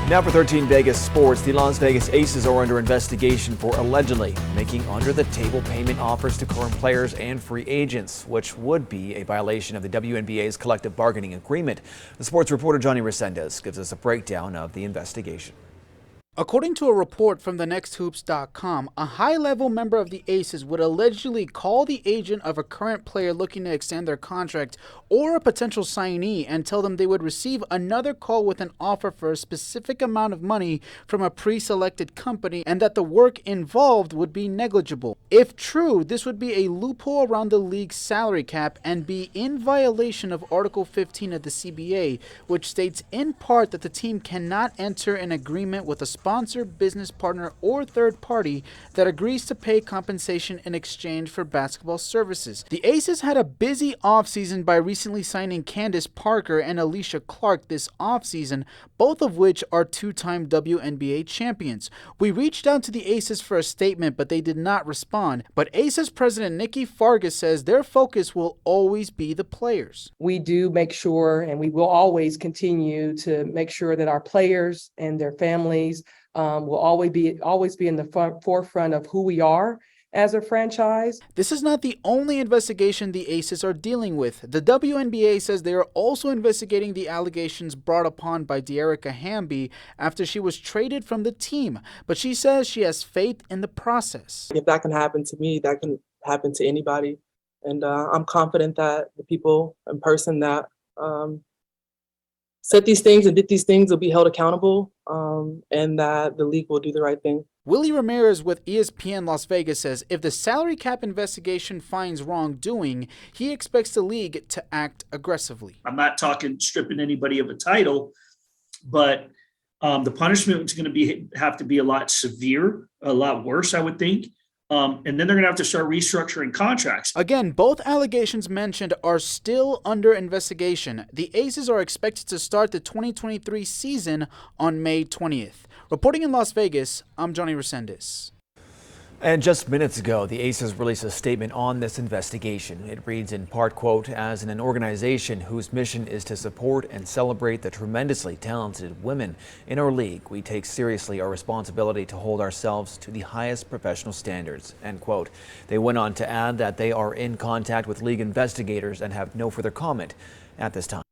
Now for 13 Vegas sports, the Las Vegas Aces are under investigation for allegedly making under-the-table payment offers to current players and free agents, which would be a violation of the WNBA's collective bargaining agreement. The sports reporter Johnny Resendiz gives us a breakdown of the investigation. According to a report from thenexthoops.com, a high-level member of the Aces would allegedly call the agent of a current player looking to extend their contract or a potential signee and tell them they would receive another call with an offer for a specific amount of money from a pre-selected company and that the work involved would be negligible. If true, this would be a loophole around the league's salary cap and be in violation of Article 15 of the CBA, which states in part that the team cannot enter an agreement with a sponsor, business partner, or third party that agrees to pay compensation in exchange for basketball services. The Aces had a busy offseason by recently signing Candace Parker and Alicia Clark this offseason, both of which are two-time WNBA champions. We reached out to the Aces for a statement, but they did not respond. But Aces president Nikki Fargas says their focus will always be the players. We do make sure, and we will always continue to make sure that our players and their families will always be in the forefront of who we are as a franchise. This is not the only investigation the Aces are dealing with. The WNBA says they are also investigating the allegations brought upon by Dearica Hamby after she was traded from the team, but she says she has faith in the process. If that can happen to me, that can happen to anybody. And I'm confident that the people in person that said these things and did these things will be held accountable, and that the league will do the right thing. Willie Ramirez with ESPN Las Vegas says if the salary cap investigation finds wrongdoing, he expects the league to act aggressively. I'm not talking stripping anybody of a title, but the punishment is going to have to be a lot severe, a lot worse, I would think. And then they're going to have to start restructuring contracts. Again, both allegations mentioned are still under investigation. The Aces are expected to start the 2023 season on May 20th. Reporting in Las Vegas, I'm Johnny Resendiz. And just minutes ago, the Aces released a statement on this investigation. It reads in part, quote, as an organization whose mission is to support and celebrate the tremendously talented women in our league, we take seriously our responsibility to hold ourselves to the highest professional standards, end quote. They went on to add that they are in contact with league investigators and have no further comment at this time.